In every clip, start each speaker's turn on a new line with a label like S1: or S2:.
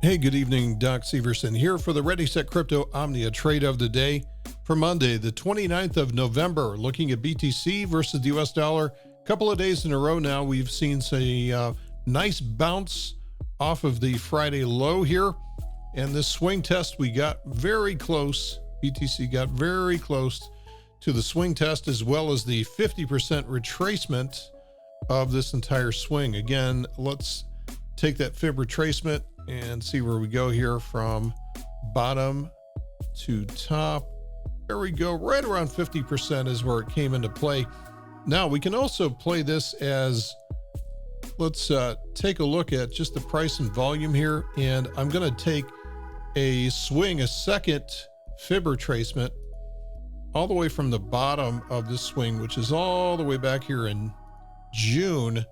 S1: Hey, good evening. Doc Severson here for the ReadySetCrypto OMNIA trade of the day for Monday, the 29th of November. Looking at BTC versus the US dollar. A couple of days in a row now, we've seen a nice bounce off of the Friday low here. And this swing test, we got very close. BTC got very close to the swing test, as well as the 50% retracement of this entire swing. Again, let's take that fib retracement and see where we go here from bottom to top. There we go. Right around 50% is where it came into play. Now we can also play this as, let's take a look at just the price and volume here. And I'm going to take a swing, a second fib retracement all the way from the bottom of this swing, which is all the way back here in June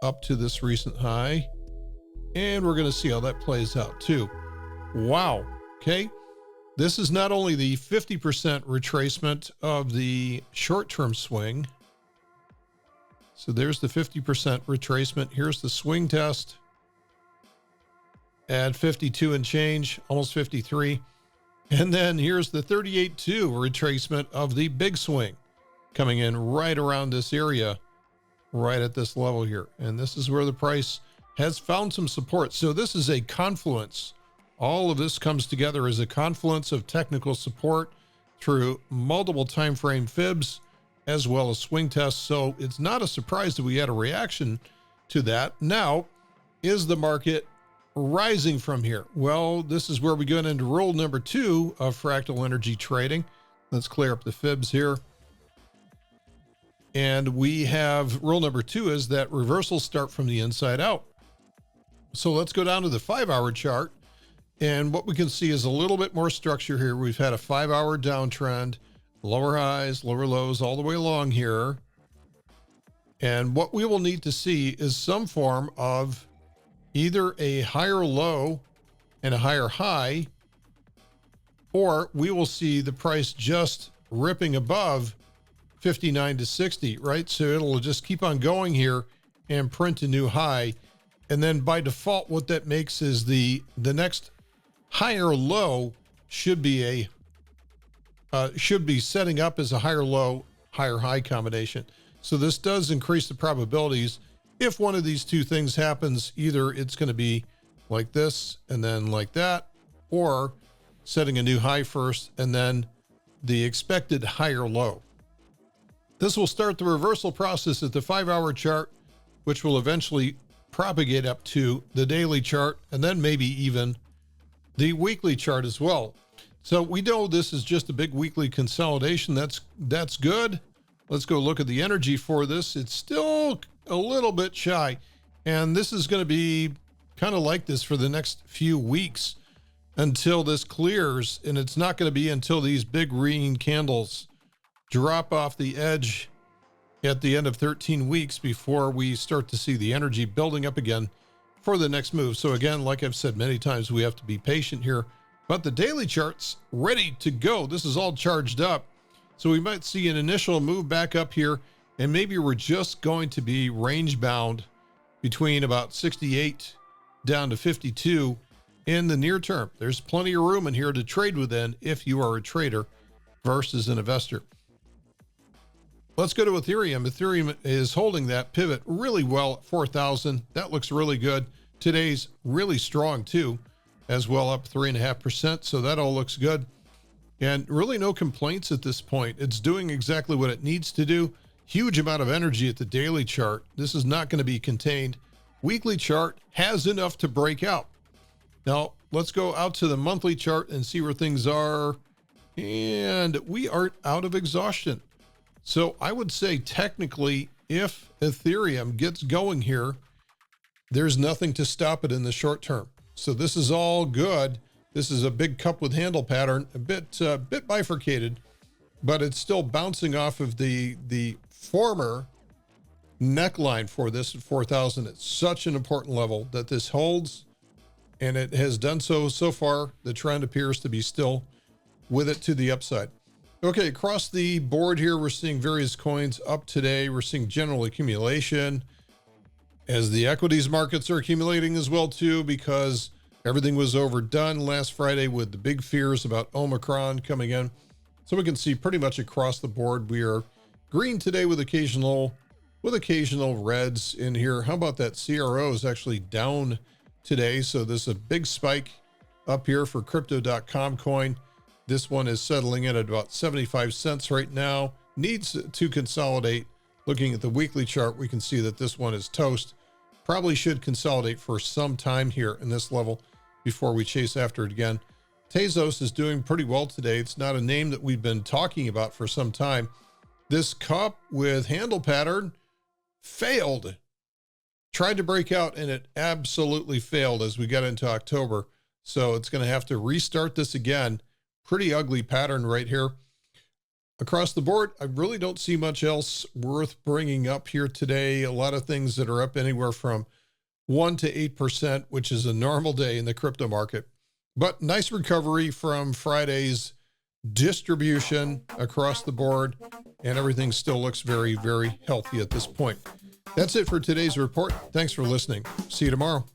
S1: up to this recent high. And we're going to see how that plays out too. Wow. Okay. This is not only the 50% retracement of the short-term swing. So there's the 50% retracement. Here's the swing test at 52 and change, almost 53. And then here's the 38.2 retracement of the big swing coming in right around this area, right at this level here. And this is where the price has found some support. So this is a confluence. All of this comes together as a confluence of technical support through multiple time frame fibs as well as swing tests. So it's not a surprise that we had a reaction to that. Now, is the market rising from here? Well, this is where we go into rule number 2 of fractal energy trading. Let's clear up the fibs here. And we have rule number 2 is that reversals start from the inside out. So let's go down to the 5-hour chart. And what we can see is a little bit more structure here. We've had a 5-hour downtrend, lower highs, lower lows all the way along here. And what we will need to see is some form of either a higher low and a higher high, or we will see the price just ripping above 59 to 60, right? So it'll just keep on going here and print a new high. And then by default, what that makes is the next higher low should be setting up as a higher low, higher high combination. So this does increase the probabilities. If one of these two things happens, either it's going to be like this and then like that, or setting a new high first and then the expected higher low. This will start the reversal process at the 5-hour chart, which will eventually propagate up to the daily chart and then maybe even the weekly chart as well. So we know this is just a big weekly consolidation. That's good. Let's go look at the energy for this. It's still a little bit shy, and this is going to be kind of like this for the next few weeks until this clears, and it's not going to be until these big green candles drop off the edge at the end of 13 weeks before we start to see the energy building up again for the next move. So again, like I've said many times, we have to be patient here, but the daily chart's ready to go. This is all charged up. So we might see an initial move back up here, and maybe we're just going to be range bound between about 68 down to 52 in the near term. There's plenty of room in here to trade within if you are a trader versus an investor. Let's go to Ethereum. Ethereum is holding that pivot really well at 4,000. That looks really good. Today's really strong too, as well, up 3.5%. So that all looks good. And really no complaints at this point. It's doing exactly what it needs to do. Huge amount of energy at the daily chart. This is not going to be contained. Weekly chart has enough to break out. Now let's go out to the monthly chart and see where things are. And we are out of exhaustion. So I would say technically, if Ethereum gets going here, there's nothing to stop it in the short term. So this is all good. This is a big cup with handle pattern, a bit bifurcated, but it's still bouncing off of the former neckline for this at 4,000. It's such an important level that this holds, and it has done so far. The trend appears to be still with it to the upside. Okay, across the board here, we're seeing various coins up today. We're seeing general accumulation as the equities markets are accumulating as well too, because Everything was overdone last Friday with the big fears about Omicron coming in. So we can see pretty much across the board, we are green today with occasional reds in here. How about that CRO is actually down today. So there's a big spike up here for crypto.com coin. This one is settling in at about 75 cents right now. Needs to consolidate. Looking at the weekly chart, we can see that this one is toast. Probably should consolidate for some time here in this level before we chase after it again. Tezos is doing pretty well today. It's not a name that we've been talking about for some time. This cup with handle pattern failed. Tried to break out and it absolutely failed as we got into October. So it's going to have to restart this again. Pretty ugly pattern right here. Across the board, I really don't see much else worth bringing up here today. A lot of things that are up anywhere from 1 to 8%, which is a normal day in the crypto market. But nice recovery from Friday's distribution across the board, and everything still looks very, very healthy at this point. That's it for today's report. Thanks for listening. See you tomorrow.